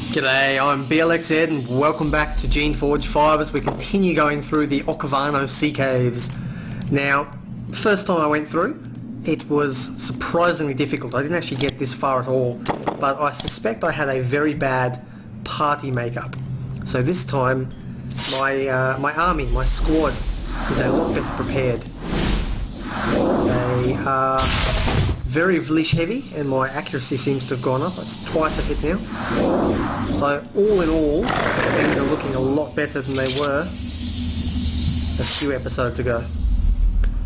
G'day, I'm BLX Ed and welcome back to Geneforge 5 as we continue going through the Okavano Sea Caves. Now, the first time I went through, it was surprisingly difficult. I didn't actually get this far at all, but I suspect I had a very bad party makeup. So this time, my army, my squad, is a lot better prepared. They are very Vlish heavy and my accuracy seems to have gone up. It's twice a hit now. So all in all, things are looking a lot better than they were a few episodes ago.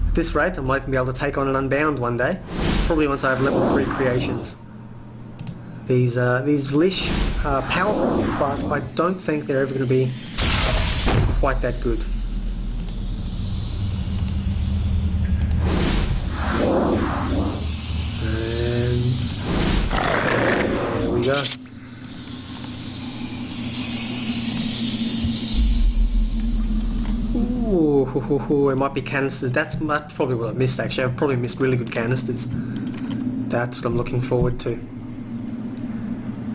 At this rate, I might even be able to take on an Unbound one day. Probably once I have level 3 creations. These Vlish are powerful, but I don't think they're ever going to be quite that good. There we go. Ooh, it might be canisters. That's probably what I missed actually. I've probably missed really good canisters. That's what I'm looking forward to.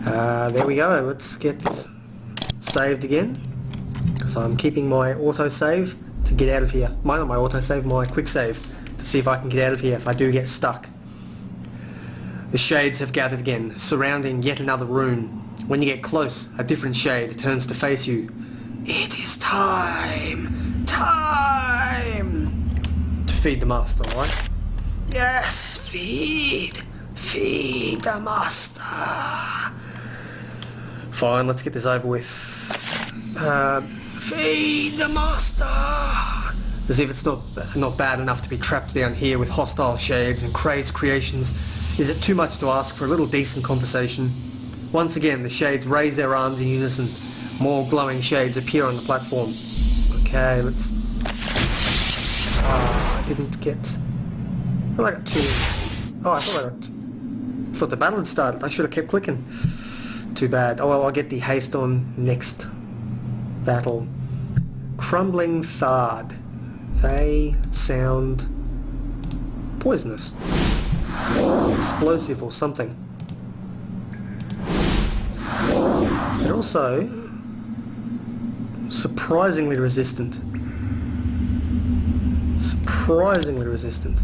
There we go. Let's get this saved again. So I'm keeping my autosave to get out of here. Not my autosave, my quick save. To see if I can get out of here if I do get stuck. The shades have gathered again, surrounding yet another rune. When you get close, a different shade turns to face you. It is time! Time! To feed the master, right? Yes, feed! Feed the master! Fine, let's get this over with. Feed the master! As if it's not bad enough to be trapped down here with hostile shades and crazed creations. Is it too much to ask for a little decent conversation? Once again, the shades raise their arms in unison. More glowing shades appear on the platform. Okay, let's... I didn't get... Well, I got 2. Oh, I thought the battle had started. I should have kept clicking. Too bad. Oh well, I'll get the haste on next battle. Crumbling Thard. They sound poisonous. Explosive or something. They're also surprisingly resistant. Surprisingly resistant.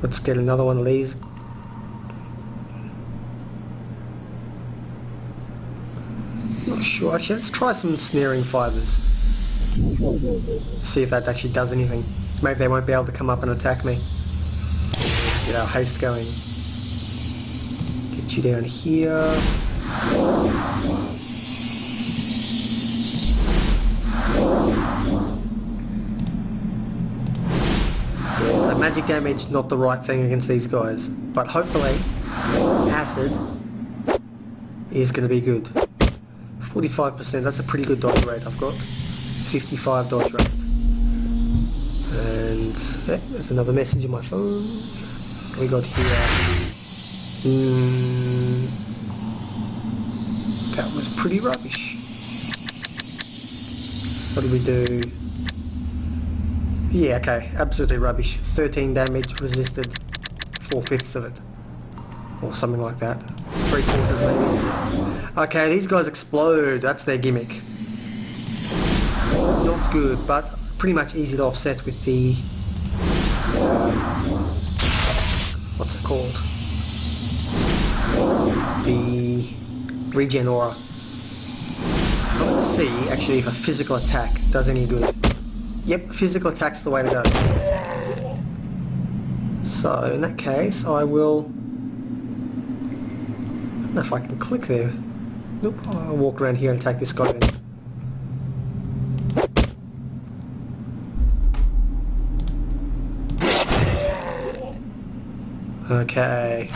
Let's get another one of these. Not sure. Actually, let's try some snaring fibers. See if that actually does anything. Maybe they won't be able to come up and attack me. Get our haste going. Get you down here. Yeah, so magic damage, not the right thing against these guys. But hopefully, acid is going to be good. 45%, that's a pretty good dodge rate I've got. 55 dodge rate. And yeah, there's another message on my phone. We got here. That was pretty rubbish. What did we do? Yeah, okay, absolutely rubbish. 13 damage, resisted 4/5 of it. Or something like that. 3/4 maybe. Okay, these guys explode. That's their gimmick. Not good, but pretty much easy to offset with the... what's it called? The regen aura. Let's see actually if a physical attack does any good. Yep, physical attack's the way to go. So in that case I will... I don't know if I can click there. Nope, I'll walk around here and attack this guy then. Okay.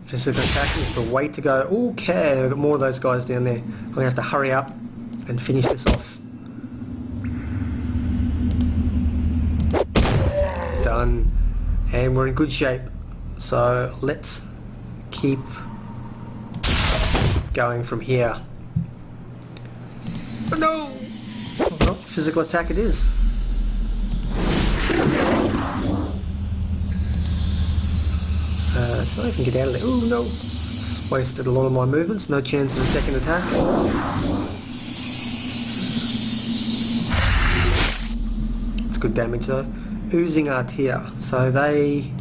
Physical attack is the way to go. Okay, I've got more of those guys down there. I'm going to have to hurry up and finish this off. Done. And we're in good shape. So let's keep going from here. Oh, no! Well, physical attack it is. So I can get out of there. Oh no! It's Wasted a lot of my movements, no chance of a second attack. It's good damage though. Oozing Artia, so they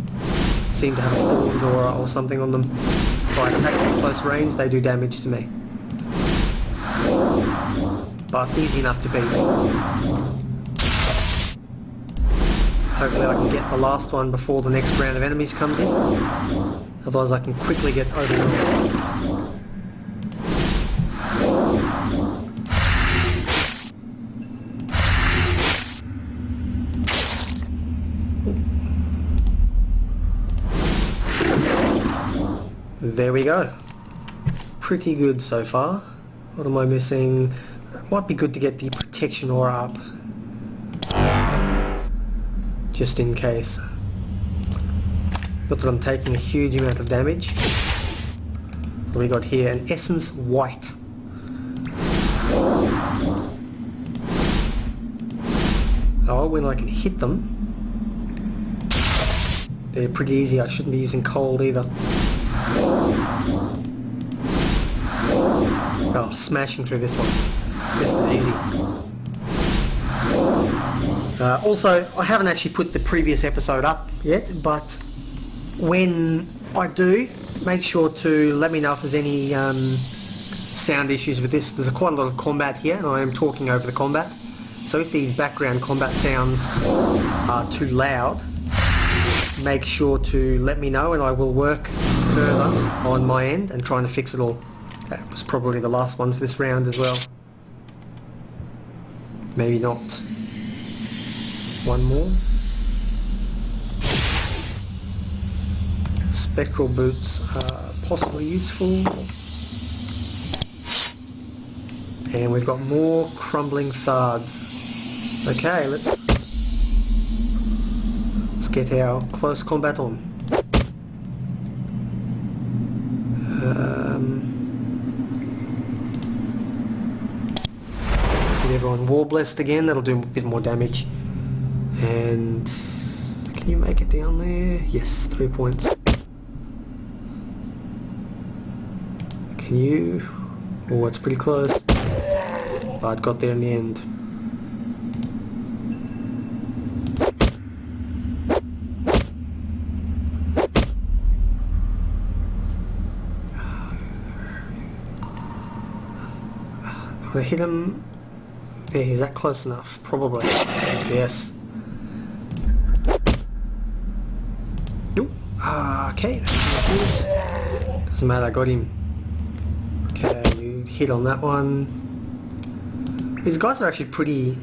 seem to have a Thorns aura or something on them. If I attack at close range, they do damage to me. But easy enough to beat. Hopefully I can get the last one before the next round of enemies comes in. Otherwise I can quickly get overwhelmed. There we go. Pretty good so far. What am I missing? It might be good to get the protection aura up. Just in case. Not that I'm taking a huge amount of damage. What do we got here? An Essence White. Oh, when I can hit them, they're pretty easy. I shouldn't be using cold either. Oh, smashing through this one. This is easy. Also, I haven't actually put the previous episode up yet, but when I do, make sure to let me know if there's any sound issues with this. There's quite a lot of combat here, and I am talking over the combat. So if these background combat sounds are too loud, make sure to let me know, and I will work further on my end and trying to fix it all. That was probably the last one for this round as well. Maybe not. One more. Spectral boots are possibly useful. And we've got more crumbling thards. Okay, let's get our close combat on. Get everyone War Blessed again, that'll do a bit more damage. And can you make it down there? Yes, 3 points. Can you? Oh, it's pretty close. But it got there in the end. I'm gonna hit him. There, is that close enough? Probably. Yes. Nope. Okay. Doesn't matter, I got him. Okay, you hit on that one. These guys are actually pretty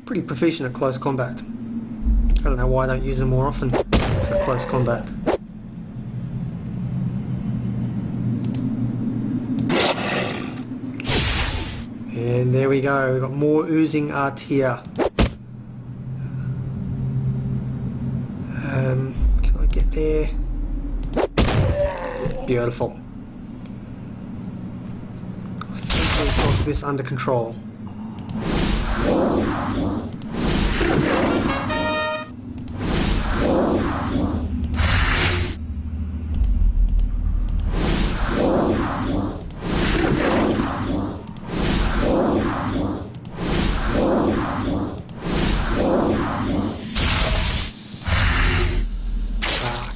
proficient at close combat. I don't know why I don't use them more often for close combat. And there we go, we've got more Oozing Artia. Can I get there? Beautiful. I think we've got this under control.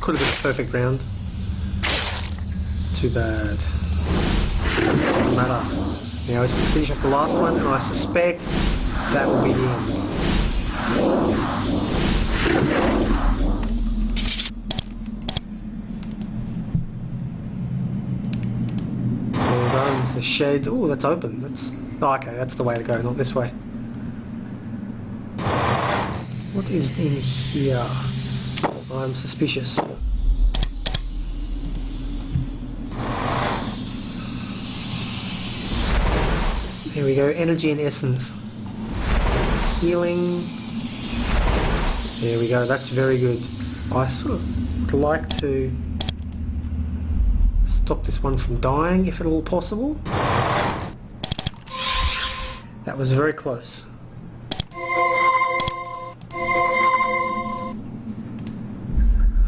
Could have been a perfect round. Too bad. Doesn't matter. Now he's going to finish off the last one, and I suspect that will be the end. All done to the shades. Oh, that's open. That's okay. That's the way to go, not this way. What is in here? I'm suspicious. There we go, energy and essence. Healing. There we go, that's very good. I sort of would like to stop this one from dying if at all possible. That was very close.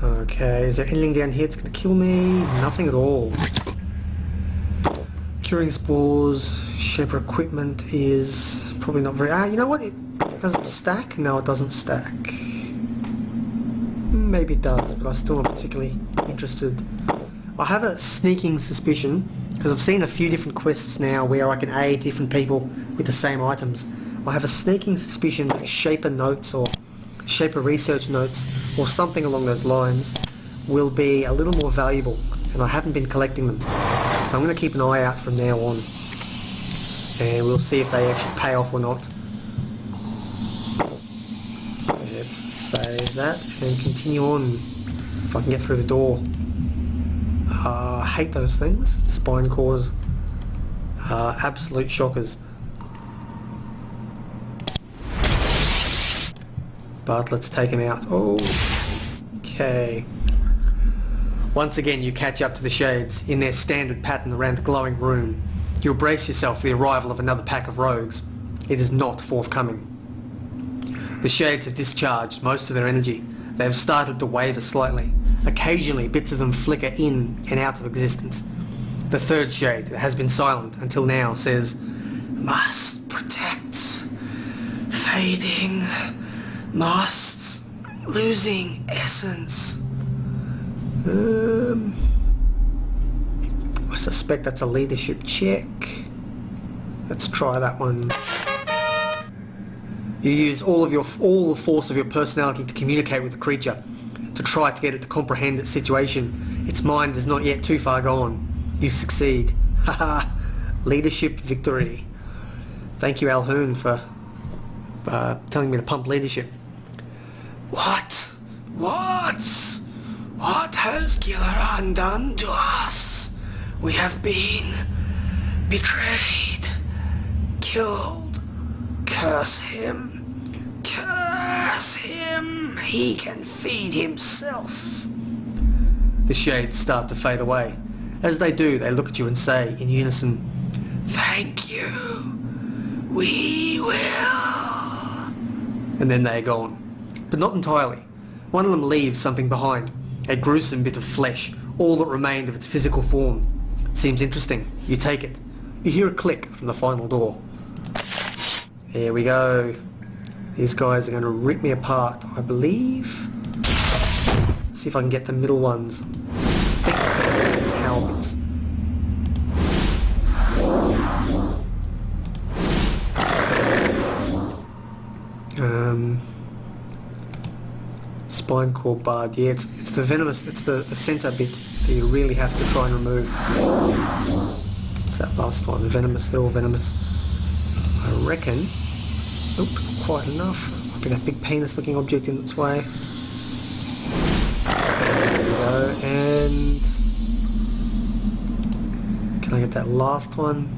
Okay, is there anything down here that's going to kill me? Nothing at all. Curing spores, shaper equipment is probably not very... you know what? Does it stack? No, it doesn't stack. Maybe it does, but I'm still not particularly interested. I have a sneaking suspicion, because I've seen a few different quests now where I can aid different people with the same items. I have a sneaking suspicion that shaper notes or shaper research notes or something along those lines will be a little more valuable, and I haven't been collecting them. So I'm going to keep an eye out from now on, and we'll see if they actually pay off or not. Let's save that and continue on if I can get through the door. I hate those things. Spine cores are absolute shockers. But let's take him out. Oh, okay. Once again you catch up to the Shades in their standard pattern around the glowing room. You brace yourself for the arrival of another pack of rogues. It is not forthcoming. The Shades have discharged most of their energy. They have started to waver slightly. Occasionally bits of them flicker in and out of existence. The third Shade, that has been silent until now, says, "Must protect. Fading. Must. Losing essence." I suspect that's a leadership check. Let's try that one. You use all the force of your personality to communicate with the creature, to try to get it to comprehend its situation. Its mind is not yet too far gone. You succeed. Haha. Leadership victory. Thank you, Alhoon, for telling me to pump leadership. What? What has Gilleran done to us? We have been betrayed, killed. Curse him. Curse him. He can feed himself. The Shades start to fade away. As they do, they look at you and say in unison, "Thank you. We will." And then they are gone. But not entirely. One of them leaves something behind. A gruesome bit of flesh, all that remained of its physical form. Seems interesting. You take it. You hear a click from the final door. Here we go. These guys are going to rip me apart, I believe. See if I can get the middle ones. Thick halberds. Spine core bard. Yeah, it's the venomous. It's the center bit that you really have to try and remove. It's that last one. The venomous. They're all venomous. I reckon. Nope, not quite enough. Might be that big penis-looking object in its way. There we go. And can I get that last one?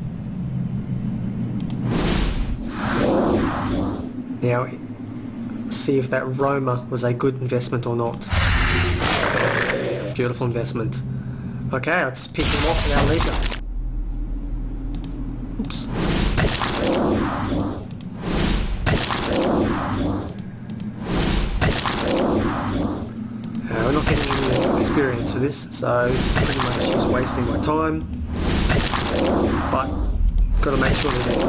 Now, see if that Roma was a good investment or not. Beautiful investment. Okay, let's pick him off at our leisure. Oops. We're not getting any experience for this, so this is pretty much just wasting my time. But, gotta make sure we do.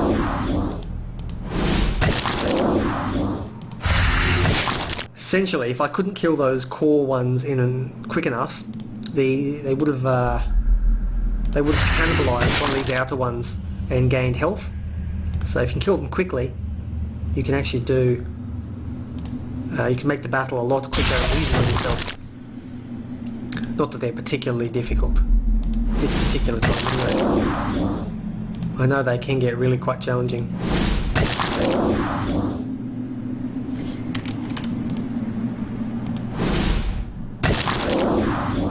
Essentially, if I couldn't kill those core ones quick enough, they would have cannibalized one of these outer ones and gained health. So if you can kill them quickly, you can actually do. You can make the battle a lot quicker and easier on yourself. Not that they're particularly difficult this particular time anyway. I know they can get really quite challenging.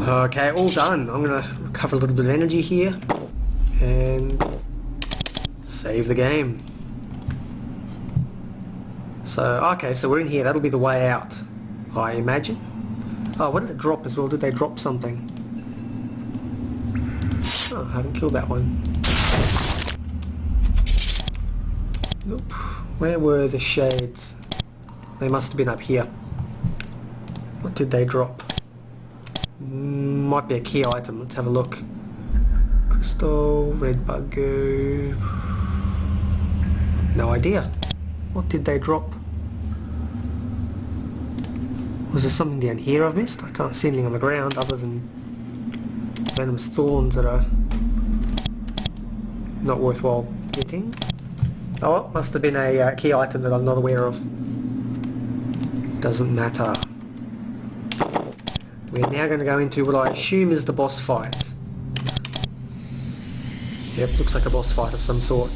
Okay, all done. I'm going to recover a little bit of energy here and save the game. So, okay, so we're in here. That'll be the way out, I imagine. Oh, what did it drop as well? Did they drop something? Oh, I haven't killed that one. Nope. Where were the Shades? They must have been up here. What did they drop? Might be a key item. Let's have a look. Crystal, red bug goo. No idea. What did they drop? Was there something down here I've missed? I can't see anything on the ground other than venomous thorns that are not worthwhile getting. Oh well, must have been a key item that I'm not aware of. Doesn't matter. We're now going to go into what I assume is the boss fight. Yep, looks like a boss fight of some sort.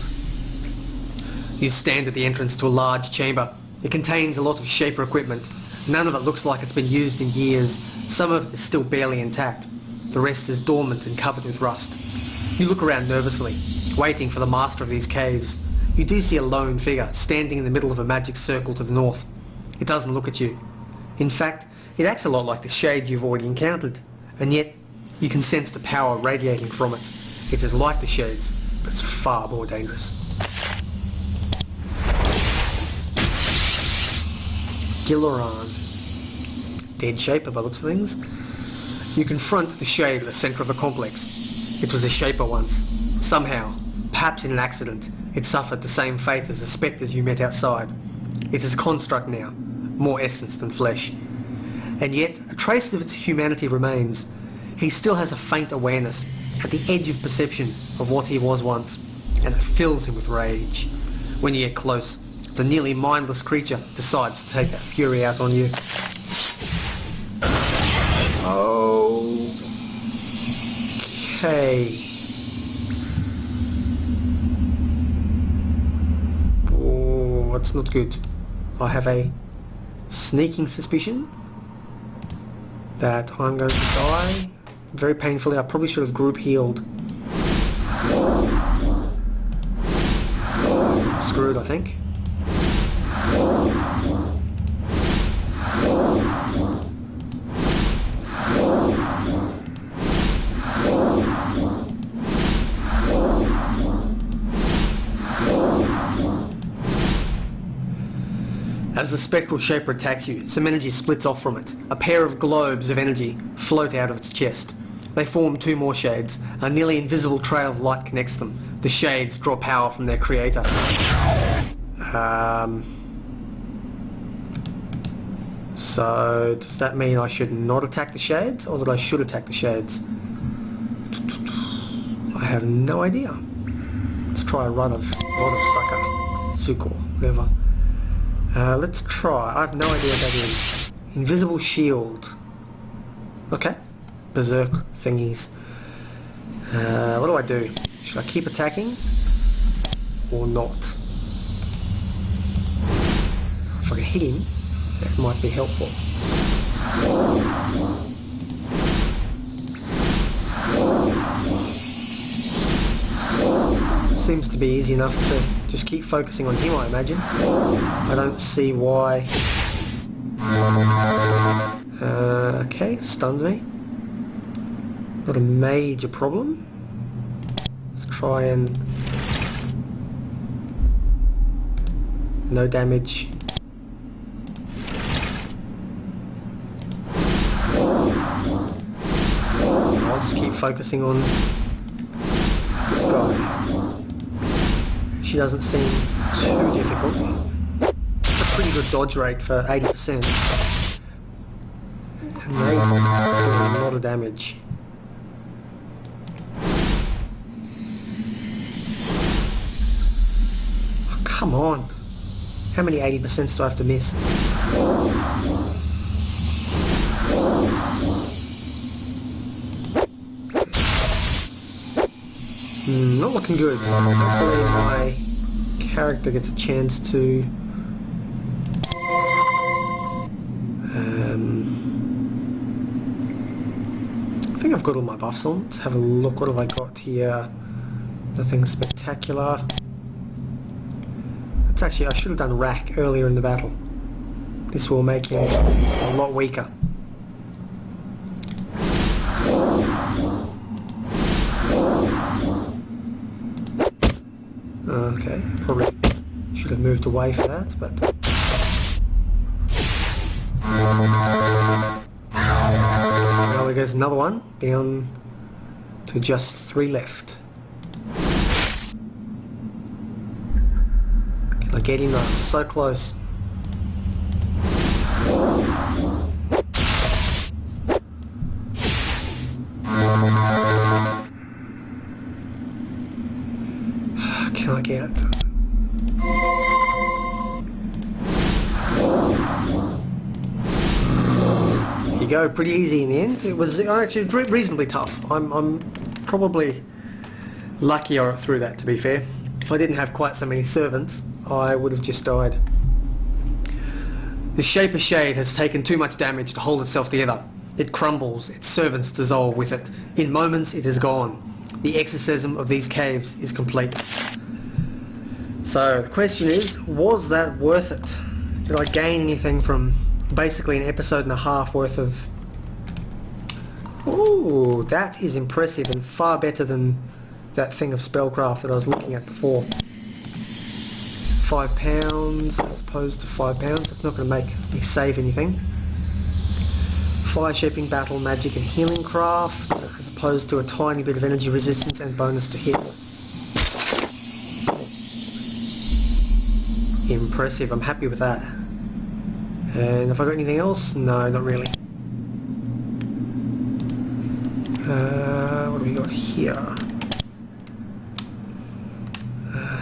You stand at the entrance to a large chamber. It contains a lot of Shaper equipment. None of it looks like it's been used in years. Some of it is still barely intact. The rest is dormant and covered with rust. You look around nervously, waiting for the master of these caves. You do see a lone figure standing in the middle of a magic circle to the north. It doesn't look at you. In fact, it acts a lot like the shade you've already encountered, and yet you can sense the power radiating from it. It is like the shades, but it's far more dangerous. Gilloran. Dead Shaper by looks of things. You confront the shade at the centre of the complex. It was a Shaper once. Somehow, perhaps in an accident, it suffered the same fate as the spectres you met outside. It is a construct now, more essence than flesh. And yet, a trace of its humanity remains. He still has a faint awareness, at the edge of perception of what he was once, and it fills him with rage. When you get close, the nearly mindless creature decides to take that fury out on you. Okay. Oh, that's not good. I have a sneaking suspicion that I'm going to die very painfully. I probably should have group healed. Screwed, I think. As the spectral Shaper attacks you, some energy splits off from it. A pair of globes of energy float out of its chest. They form two more shades. A nearly invisible trail of light connects them. The shades draw power from their creator. So, does that mean I should not attack the shades, or that I should attack the shades? I have no idea. Let's try a rod of sucker. Suko, whatever. Let's try. I have no idea what that is. Invisible shield. Okay. Berserk thingies. What do I do? Should I keep attacking? Or not? If I can hit him, that might be helpful. Seems to be easy enough to just keep focusing on him, I imagine. I don't see why. Okay, stunned me. Not a major problem. Let's try and... no damage. I'll just keep focusing on this guy. She doesn't seem too difficult. It's a pretty good dodge rate for 80%. And they do a lot of damage. Oh, come on. How many 80% do I have to miss? Not looking good. Hopefully my character gets a chance to... I think I've got all my buffs on. Let's have a look. What have I got here? Nothing spectacular. That's actually... I should have done Rack earlier in the battle. This will make him a lot weaker. Okay, probably should have moved away for that, but... Well, there goes another one, down to just 3 left. get him though. So close. Can I get it? There you go, pretty easy in the end. It was actually reasonably tough. I'm probably luckier through that, to be fair. If I didn't have quite so many servants, I would have just died. The Shaper Shade has taken too much damage to hold itself together. It crumbles, its servants dissolve with it. In moments it is gone. The exorcism of these caves is complete. So the question is, was that worth it? Did I gain anything from basically an episode and a half worth of... Ooh, that is impressive and far better than that thing of spellcraft that I was looking at before. £5 as opposed to £5. It's not going to make me save anything. Fire shaping, battle, magic and healing craft as opposed to a tiny bit of energy resistance and bonus to hit. Impressive, I'm happy with that. And have I got anything else? No, not really. What do we got here?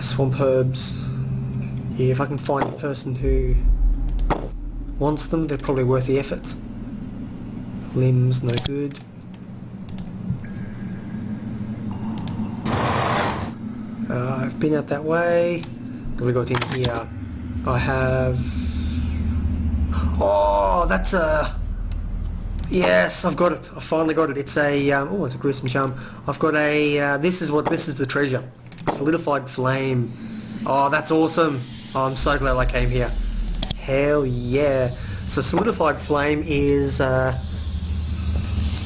Swamp herbs. Yeah, if I can find a person who wants them, they're probably worth the effort. Limbs, no good. I've been out that way. What have we got in here? I have... Oh, that's a... Yes, I've got it. I finally got it. It's a... oh, it's a gruesome charm. I've got a... this is the treasure. Solidified flame. Oh, that's awesome. Oh, I'm so glad I came here. Hell yeah. So solidified flame is...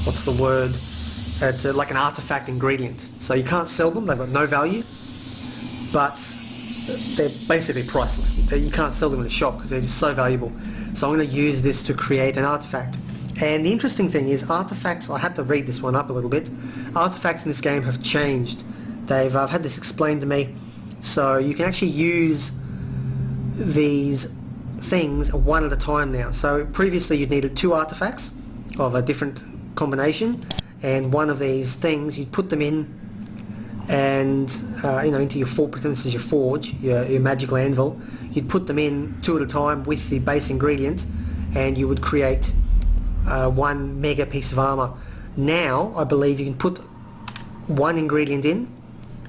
what's the word? It's like an artifact ingredient. So you can't sell them. They've got no value. But they're basically priceless. You can't sell them in a shop because they're just so valuable. So I'm going to use this to create an artifact. And the interesting thing is artifacts, I had to read this one up a little bit. Artifacts in this game have changed. I've had this explained to me. So you can actually use these things one at a time now. So previously you'd needed 2 artifacts of a different combination, and one of these things you'd put them in and into your forge, your magical anvil. You'd put them in 2 at a time with the base ingredient, and you would create 1 mega piece of armor. Now I believe you can put 1 ingredient in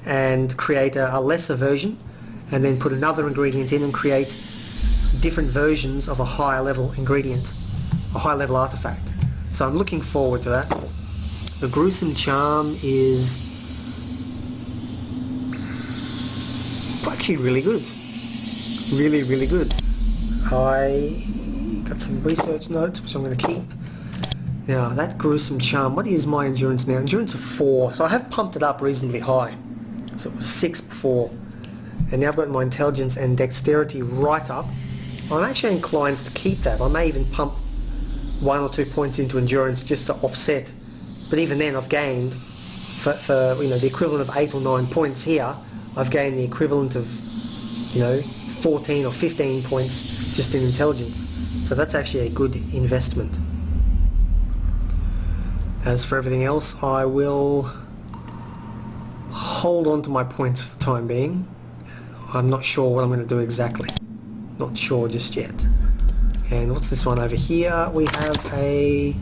and create a lesser version, and then put another ingredient in and create different versions of a higher level ingredient, a high level artifact. So I'm looking forward to that. The gruesome charm is actually really good. Really, really good. I got some research notes which I'm going to keep. Now that gruesome charm, what is my endurance now? Endurance of 4. So I have pumped it up reasonably high. So it was 6 before. And now I've got my intelligence and dexterity right up. I'm actually inclined to keep that. I may even pump 1 or 2 points into endurance just to offset. But even then I've gained, for the equivalent of 8 or 9 points here, I've gained the equivalent of 14 or 15 points just in intelligence. So that's actually a good investment. As for everything else, I will hold on to my points for the time being. I'm not sure what I'm going to do exactly. Not sure just yet. And what's this one over here? We have a...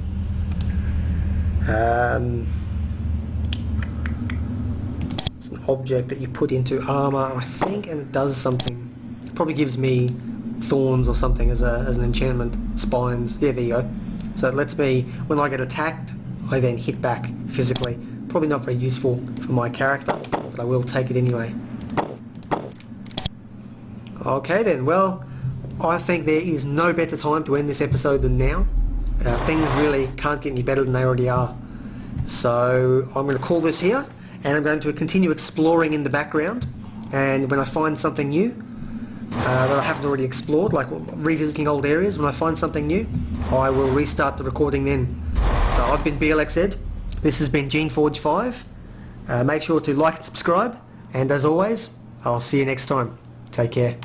it's an object that you put into armor, I think, and it does something. It probably gives me thorns or something as an enchantment. Spines. Yeah, there you go. So it lets me, when I get attacked, I then hit back physically. Probably not very useful for my character, but I will take it anyway. Okay then, well, I think there is no better time to end this episode than now. Things really can't get any better than they already are. So I'm going to call this here, and I'm going to continue exploring in the background, and when I find something new that I haven't already explored, like revisiting old areas, when I find something new, I will restart the recording then. So I've been BLXed, this has been GeneForge5. Make sure to like and subscribe, and as always, I'll see you next time. Take care.